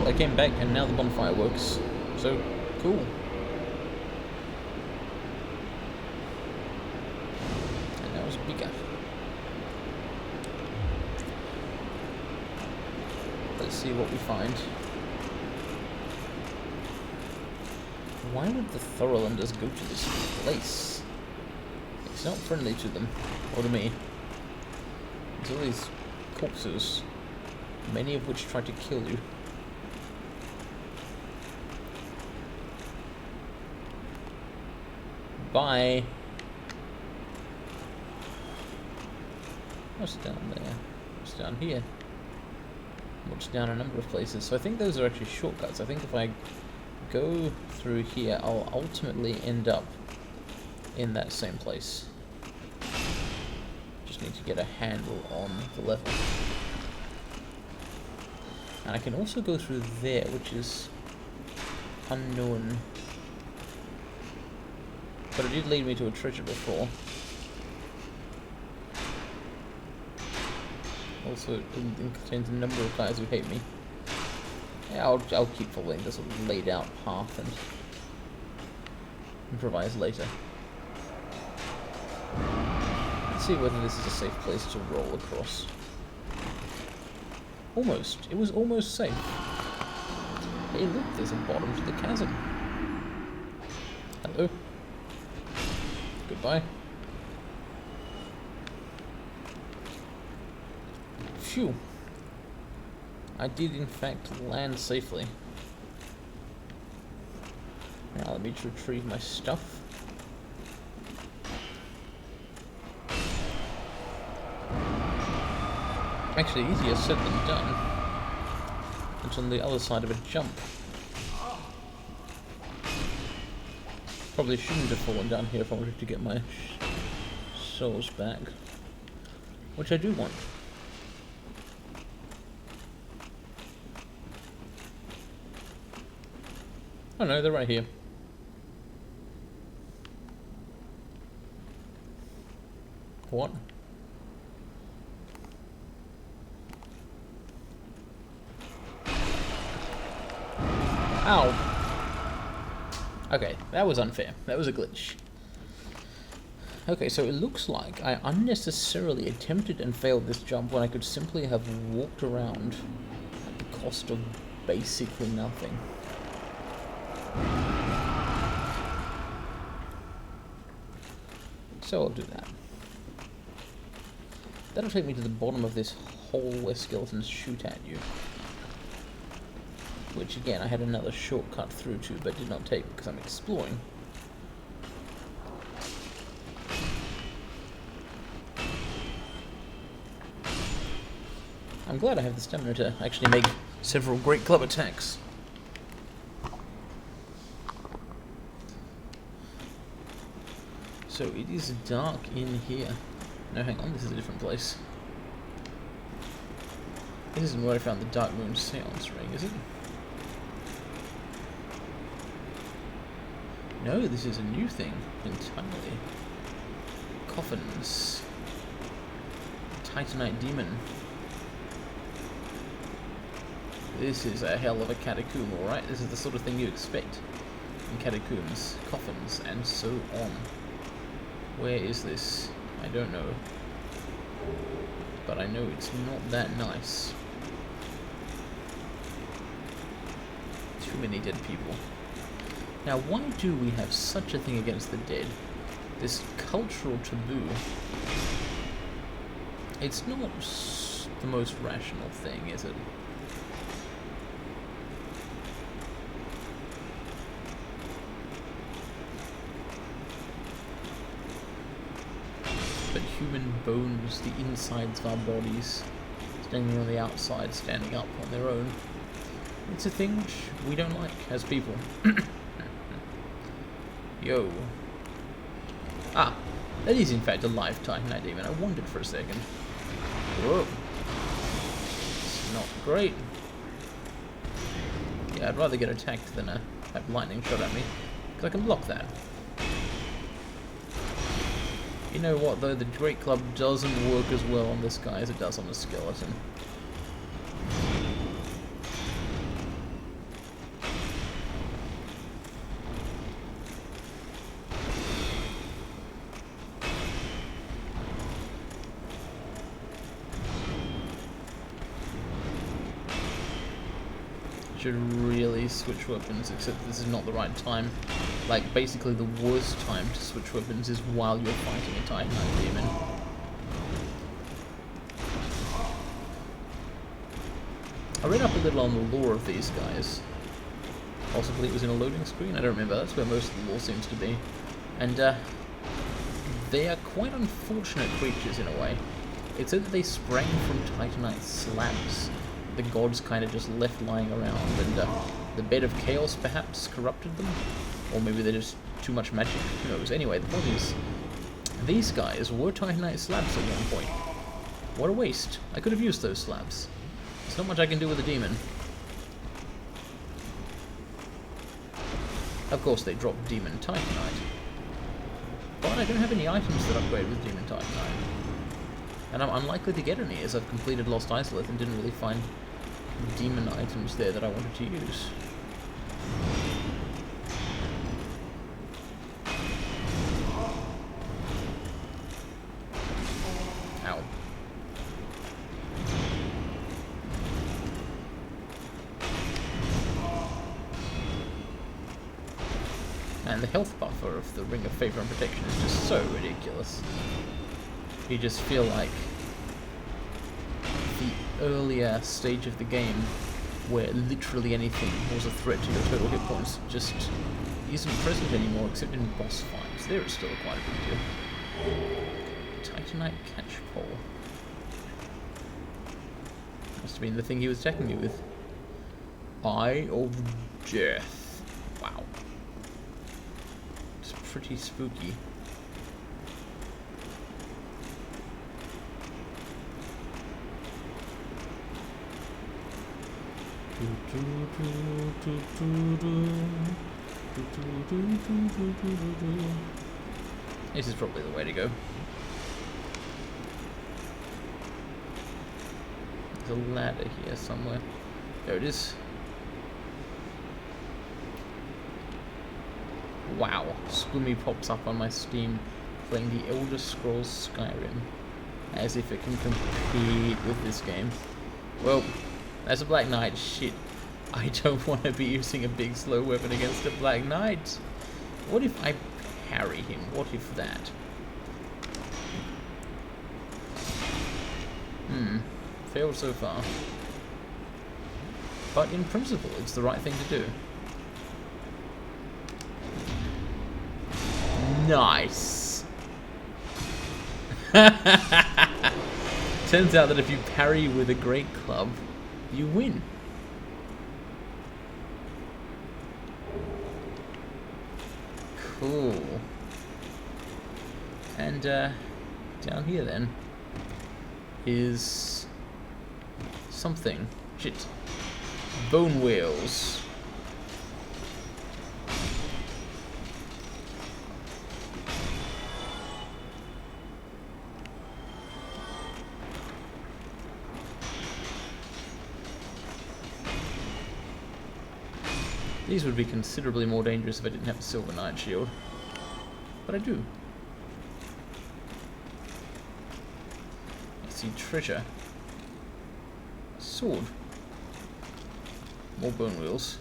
cool. I came back and now the bonfire works. So, cool. And that was bigger. Let's see what we find. Why would the Thorolunders go to this place? It's not friendly to them, or to me. There's all these corpses, many of which try to kill you. Bye! What's down there? What's down here? What's down a number of places. So I think those are actually shortcuts. I think if I go through here, I'll ultimately end up in that same place. Just need to get a handle on the level. And I can also go through there, which is unknown. But it did lead me to a treasure before. Also, it contains a number of guys who hate me. Yeah, I'll keep following this sort of laid out path and improvise later. Let's see whether this is a safe place to roll across. Almost. It was almost safe. Hey look, there's a bottom to the chasm. Hello. Goodbye. Phew. I did in fact land safely. Now let me retrieve my stuff. Actually, easier said than done. It's on the other side of a jump. Probably shouldn't have fallen down here if I wanted to get my souls back. Which I do want. Oh no, they're right here. What? Ow! Okay, that was unfair. That was a glitch. Okay, so it looks like I unnecessarily attempted and failed this jump when I could simply have walked around at the cost of basically nothing. So I'll do that. That'll take me to the bottom of this hole where skeletons shoot at you. Which again, I had another shortcut through to, but did not take because I'm exploring. I'm glad I have the stamina to actually make several great club attacks. So it is dark in here. No, hang on, this is a different place. This isn't where I found the Dark Moon Seance ring, is it? No, this is a new thing entirely. Coffins. Titanite demon. This is a hell of a catacomb, alright? This is the sort of thing you expect in catacombs, coffins, and so on. Where is this? I don't know. But I know it's not that nice. Too many dead people. Now, why do we have such a thing against the dead? This cultural taboo. It's not the most rational thing, is it? But human bones, the insides of our bodies, standing on the outside, standing up on their own. It's a thing which we don't like as people. Yo. Ah, that is in fact a live Titanite demon. I wondered for a second. Whoa. It's not great. Yeah, I'd rather get attacked than have lightning shot at me, because I can block that. You know what though, the Great Club doesn't work as well on this guy as it does on the skeleton. should really switch weapons, except this is not the right time. Like, basically the worst time to switch weapons is while you're fighting a Titanite demon. I read up a little on the lore of these guys. Possibly it was in a loading screen, I don't remember. That's where most of the lore seems to be. And they are quite unfortunate creatures in a way. It said that they sprang from Titanite slabs. The gods kind of just left lying around, and the bed of chaos perhaps corrupted them? Or maybe they're just too much magic, who knows. Anyway, the point is, these guys were Titanite slabs at one point. What a waste. I could have used those slabs. There's not much I can do with a demon. Of course, they drop Demon Titanite. But I don't have any items that upgrade with Demon Titanite. And I'm unlikely to get any, as I've completed Lost Isolith and didn't really find demon items there that I wanted to use. Ow. And the health buffer of the Ring of Favor and Protection is just so ridiculous. You just feel like the earlier stage of the game, where literally anything was a threat to your total hit points, just isn't present anymore, except in boss fights. There is still quite a big deal. Titanite catchpole. Must have been the thing he was attacking me with. Eye of Death. Wow. It's pretty spooky. This is probably the way to go. There's a ladder here somewhere. There it is. Wow, Squimmy pops up on my Steam playing the Elder Scrolls Skyrim. As if it can compete with this game. Well, that's a Black Knight. Shit. I don't want to be using a big slow weapon against a Black Knight. What if I parry him? What if that? Failed so far. But in principle, it's the right thing to do. Nice! Turns out that if you parry with a great club, you win. Cool. And down here then is something. Shit. Bone whales. These would be considerably more dangerous if I didn't have a Silver Knight shield. But I do. I see treasure. Sword. More bone wheels.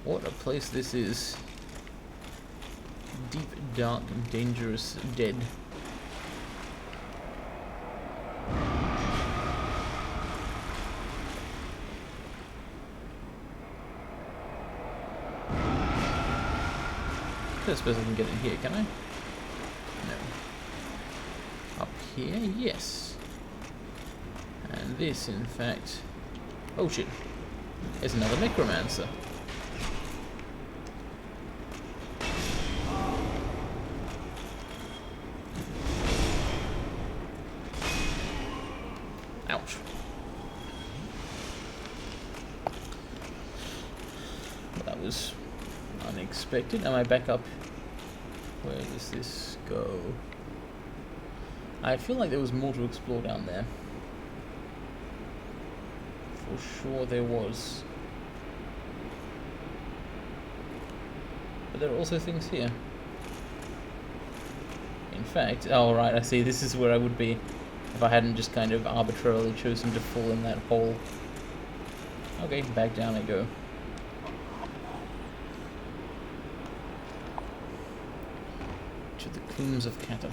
What a place this is. Deep, dark, dangerous, dead. I suppose I can get in here, can I? No. Up here, yes. And this, in fact... Oh shit. There's another necromancer. Ouch. Well, that was unexpected. Am I back up? Where does this go? I feel like there was more to explore down there. For sure there was. But there are also things here. In fact, oh right, I see, this is where I would be if I hadn't just kind of arbitrarily chosen to fall in that hole. Okay, back down I go. To the Combs of Kata.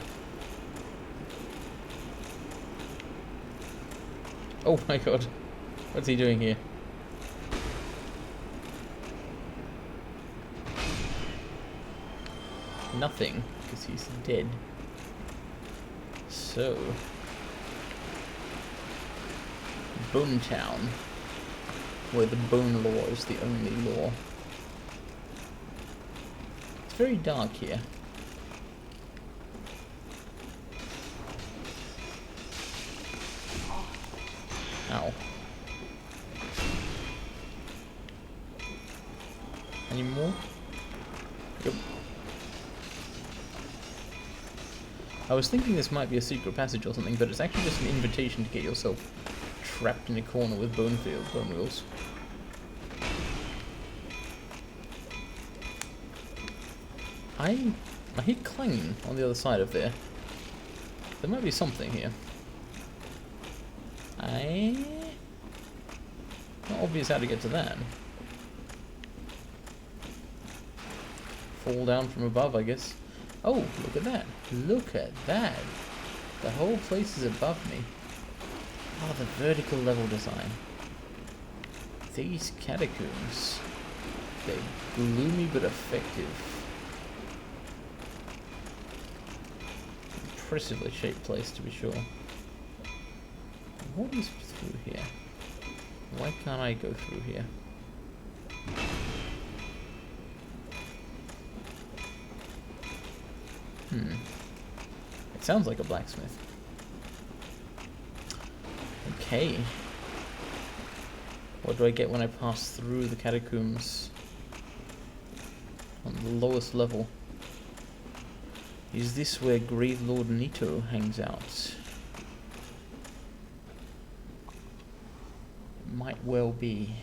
Oh my god. What's he doing here? Nothing, because he's dead. So... Bone Town, where the bone law is the only law. It's very dark here. Ow. Any more? Yep. I was thinking this might be a secret passage or something, but it's actually just an invitation to get yourself trapped in a corner with bone wheels. I hear clanging on the other side of there. There might be something here. Not obvious how to get to that. Fall down from above, I guess. Oh, look at that. Look at that. The whole place is above me. Oh, the vertical level design. These catacombs. They're gloomy but effective. Impressively shaped place, to be sure. What is through here? Why can't I go through here? It sounds like a blacksmith. Okay. What do I get when I pass through the catacombs on the lowest level? Is this where Grave Lord Nito hangs out? Might well be.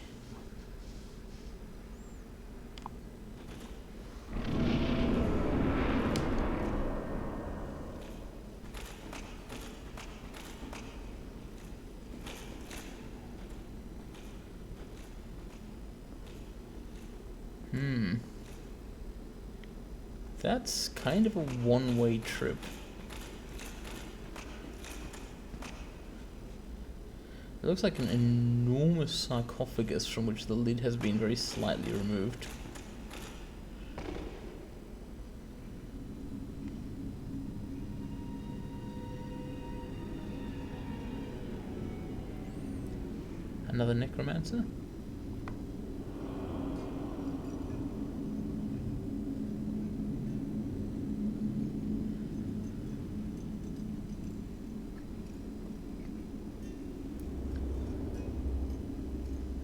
That's kind of a one-way trip. It looks like an enormous sarcophagus from which the lid has been very slightly removed. Another necromancer?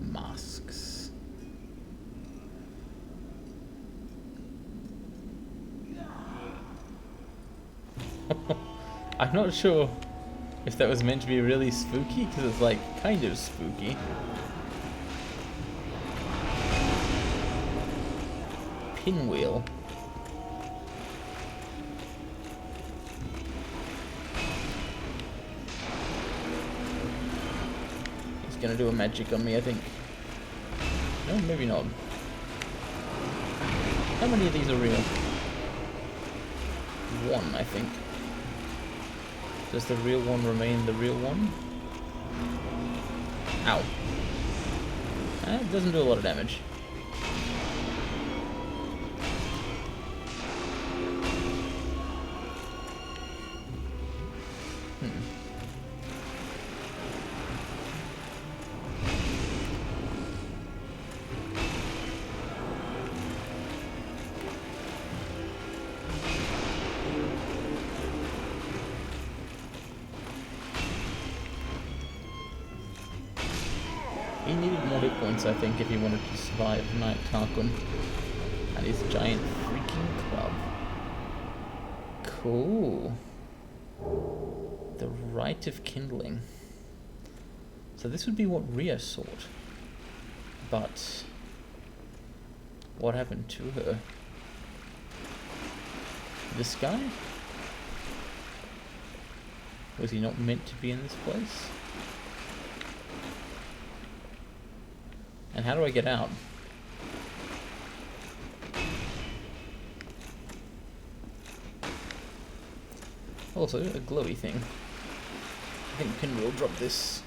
Masks. I'm not sure if that was meant to be really spooky, because it's like kind of spooky. Pinwheel. He's gonna do a magic on me, I think. No, maybe not. How many of these are real? One, I think. Does the real one remain the real one? Ow. That doesn't do a lot of damage. He needed more hit points, I think, if he wanted to survive Knight Tarquin and his giant freaking club. Cool. The Rite of Kindling. So this would be what Rhea sought. But what happened to her? This guy? Was he not meant to be in this place? And how do I get out? Also, a glowy thing. I think Pinwheel dropped this.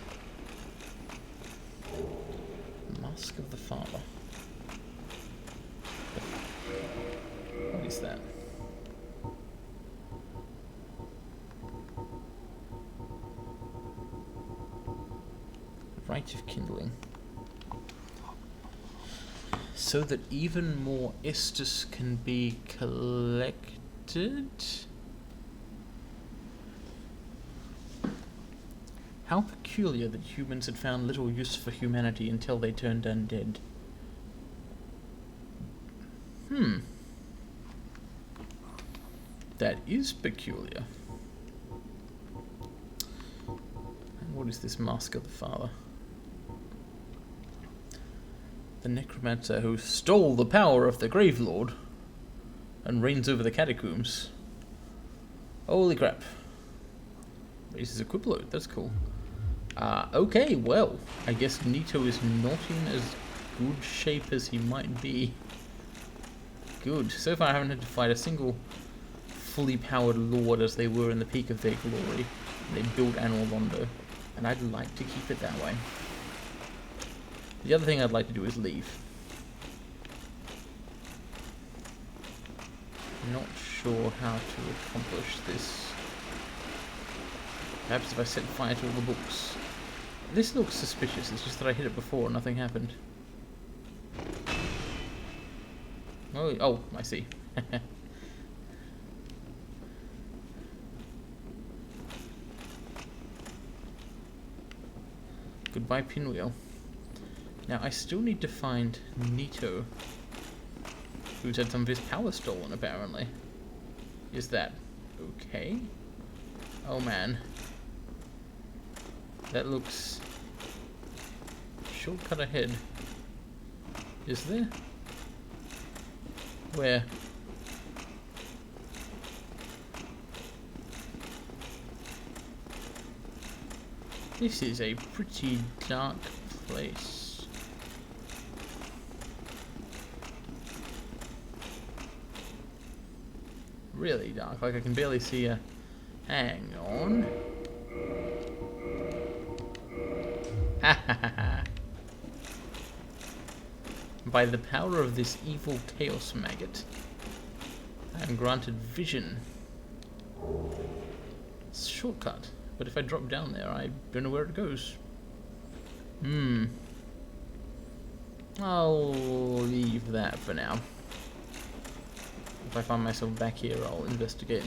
Mask of the Father. What is that? Rite of Kindling. So that even more Estus can be collected? How peculiar that humans had found little use for humanity until they turned undead. That is peculiar. And what is this Mask of the Father? The necromancer who stole the power of the Gravelord and reigns over the catacombs. Holy crap. Raises a quip load, that's cool. Okay, well, I guess Nito is not in as good shape as he might be. Good. So far I haven't had to fight a single fully powered lord as they were in the peak of their glory. They built Anor Londo, and I'd like to keep it that way. The other thing I'd like to do is leave. I'm not sure how to accomplish this. Perhaps if I set fire to all the books. This looks suspicious, it's just that I hit it before and nothing happened. Oh, I see. Goodbye, Pinwheel. Now, I still need to find Nito, who's had some of his power stolen, apparently. Is that okay? Oh, man. That looks... Shortcut ahead. Is there? Where? This is a pretty dark place. Really dark, like I can barely see a... Hang on. Ha ha ha ha. By the power of this evil chaos maggot, I am granted vision. It's a shortcut, but if I drop down there, I don't know where it goes. I'll leave that for now. If I find myself back here, I'll investigate.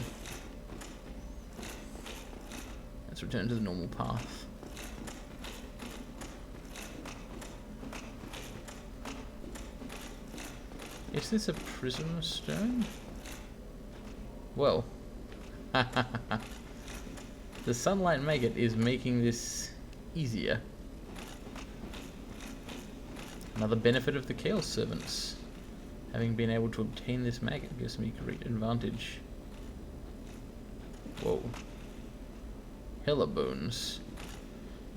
Let's return to the normal path. Is this a prism stone? Well, the sunlight maggot is making this easier. Another benefit of the Chaos Servants. Having been able to obtain this maggot gives me great advantage. Whoa. Hella bones.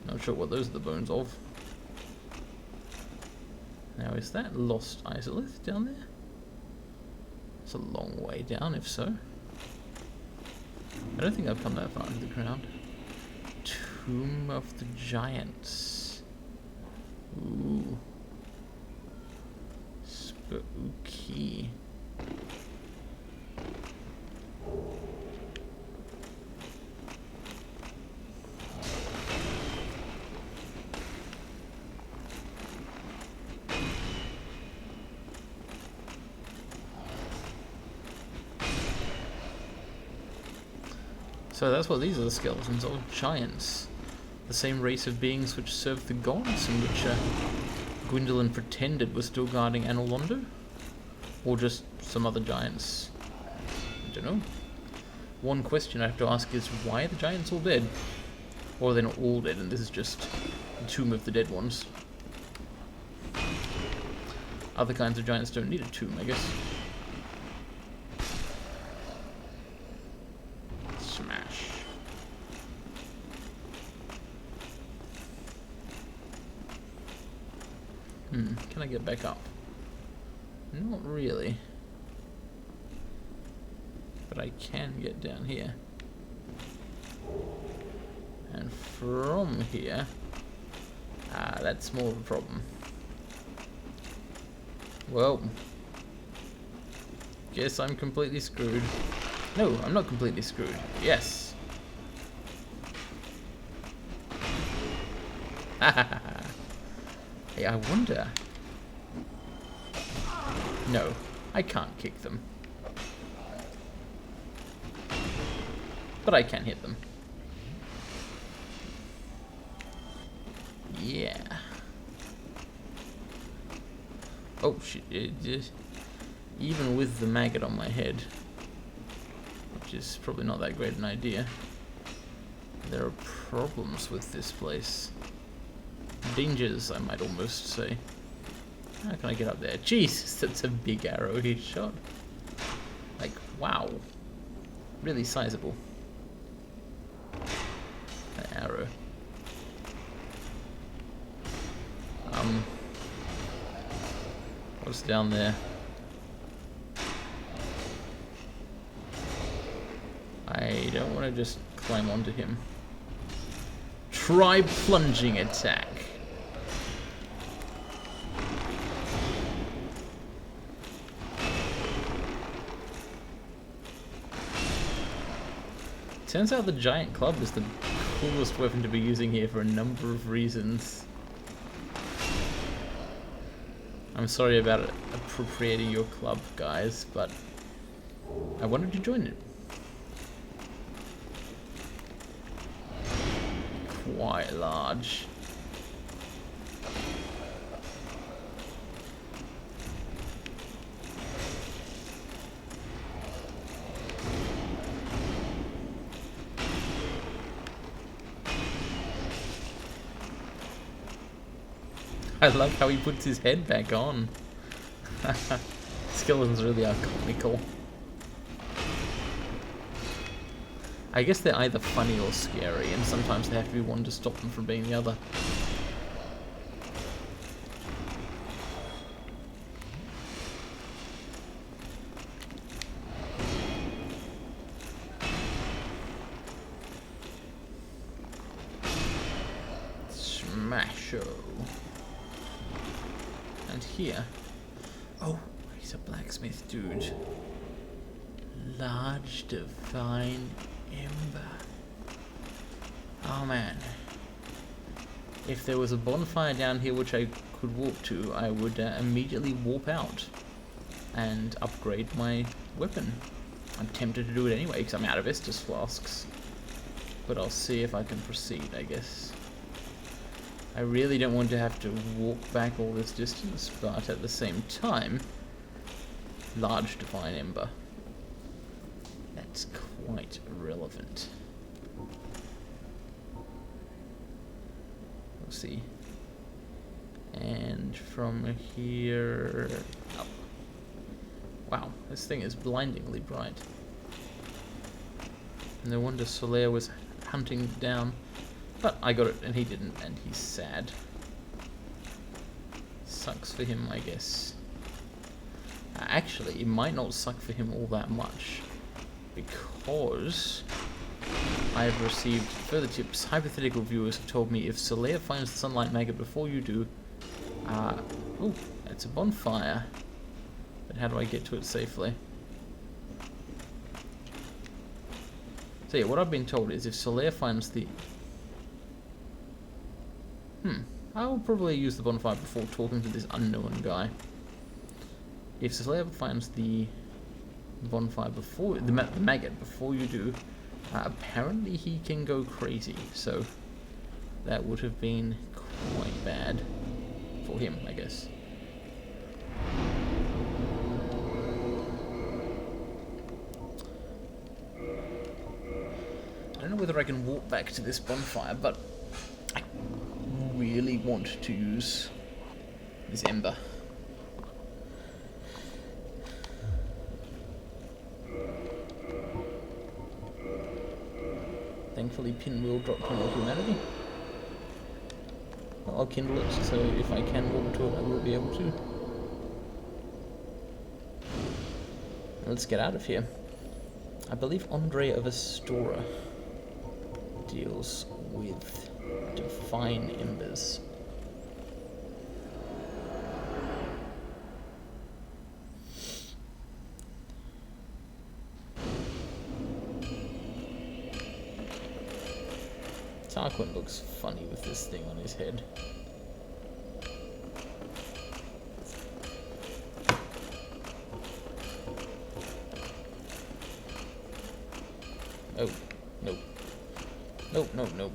Not sure what those are the bones of. Now, is that Lost Isolith down there? It's a long way down, if so. I don't think I've come that far into the ground. Tomb of the Giants. Ooh. Spooky. So that's what these are, the skeletons of giants. The same race of beings which served the gods, and which Gwendolyn pretended was still guarding Anor Londo? Or just some other giants? I don't know. One question I have to ask is, why are the giants all dead? Or they're not all dead, and this is just the tomb of the dead ones. Other kinds of giants don't need a tomb, I guess. Can I get back up? Not really. But I can get down here. And from here... that's more of a problem. Well... guess I'm completely screwed. No, I'm not completely screwed. Yes! Hey, I wonder... No, I can't kick them. But I can hit them. Yeah. Oh shit, even with the maggot on my head, which is probably not that great an idea, there are problems with this place. Dangers, I might almost say. How can I get up there? Jesus, that's a big arrow he shot. Like, wow. Really sizable. That arrow. What's down there? I don't want to just climb onto him. Try plunging attack. Turns out the giant club is the coolest weapon to be using here for a number of reasons. I'm sorry about appropriating your club, guys, but I wanted to join it. Quite large. I love how he puts his head back on. Skeletons really are comical. I guess they're either funny or scary, and sometimes they have to be one to stop them from being the other. Smasho. And here... Oh, he's a blacksmith dude. Large divine ember. Oh man. If there was a bonfire down here which I could walk to, I would immediately warp out and upgrade my weapon. I'm tempted to do it anyway because I'm out of Estus flasks. But I'll see if I can proceed, I guess. I really don't want to have to walk back all this distance, but at the same time, large divine ember. That's quite relevant. We'll see. And from here up. Wow, this thing is blindingly bright. No wonder Solaire was hunting down. But I got it and he didn't, and he's sad. Sucks for him, I guess. Actually, it might not suck for him all that much, because I've received further tips. Hypothetical viewers have told me if Solaire finds the sunlight maggot before you do, oh, it's a bonfire. But how do I get to it safely? So yeah, what I've been told is if Solaire finds the... I'll probably use the bonfire before talking to this unknown guy. If Solaire finds the bonfire before... the maggot before you do, apparently he can go crazy, so that would have been quite bad for him, I guess. I don't know whether I can walk back to this bonfire, but I really want to use this ember. Thankfully, pinwheel dropped from all humanity. I'll kindle it, so if I can walk to it, I will be able to. Let's get out of here. I believe Andre of Astora deals with divine embers. Tarquin looks funny with this thing on his head. Oh, no. Nope, nope, nope.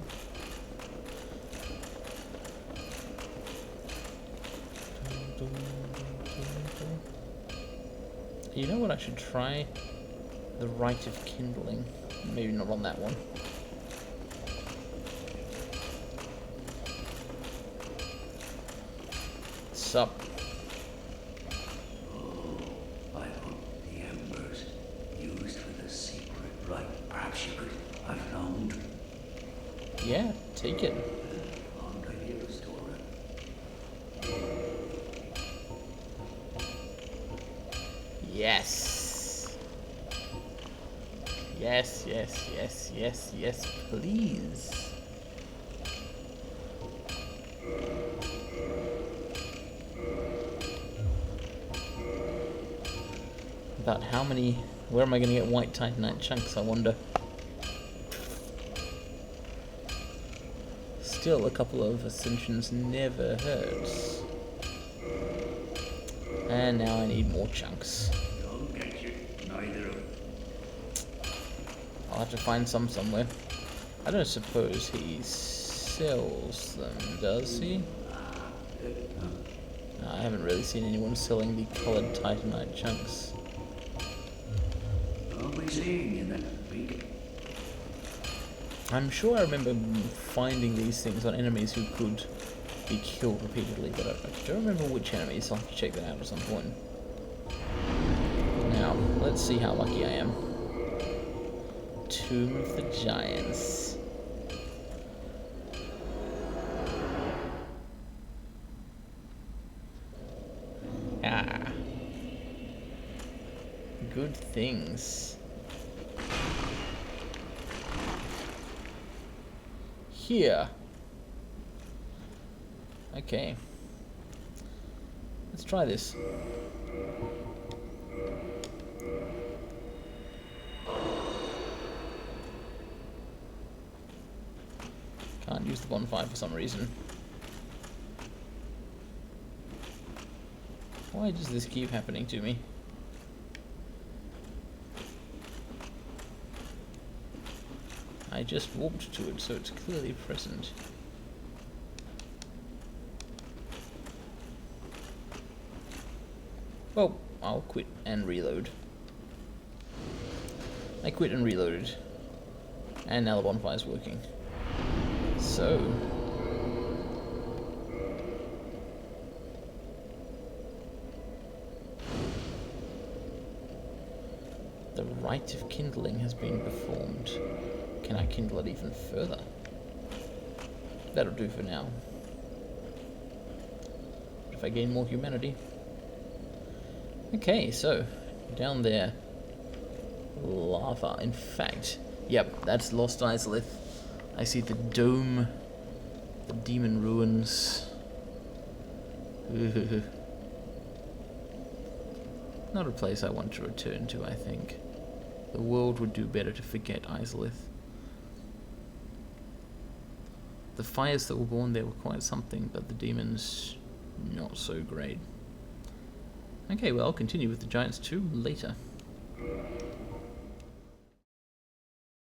You know what, I should try the Rite of Kindling. Maybe not on that one. Sup? I hope the embers used for the secret rite. Perhaps you could have found. Yeah, take it. Untitled Chapter. Yes. Yes, yes, yes, yes, yes, please. About how many... Where am I going to get white titanite chunks, I wonder? Still, a couple of ascensions never hurts. And now I need more chunks. Don't get you, neither of. I'll have to find some somewhere. I don't suppose he sells them, does he? No, I haven't really seen anyone selling the coloured titanite chunks. In that beacon. I'm sure I remember finding these things on enemies who could be killed repeatedly, but I don't remember which enemies, so I'll have to check that out at some point. Now, let's see how lucky I am. Tomb of the Giants. Ah. Good things. Here. Okay. Let's try this. Can't use the bonfire for some reason. Why does this keep happening to me? I just walked to it, so it's clearly present. Well, I'll quit and reload. I quit and reloaded. And now the bonfire's working. So... the rite of kindling has been performed. Can I kindle it even further? That'll do for now. If I gain more humanity. Okay, so, down there. Lava. In fact, yep, that's Lost Izalith. I see the dome. The demon ruins. Not a place I want to return to, I think. The world would do better to forget Izalith. The fires that were born there were quite something, but the demons, not so great. Okay, well, I'll continue with the Giants 2 later.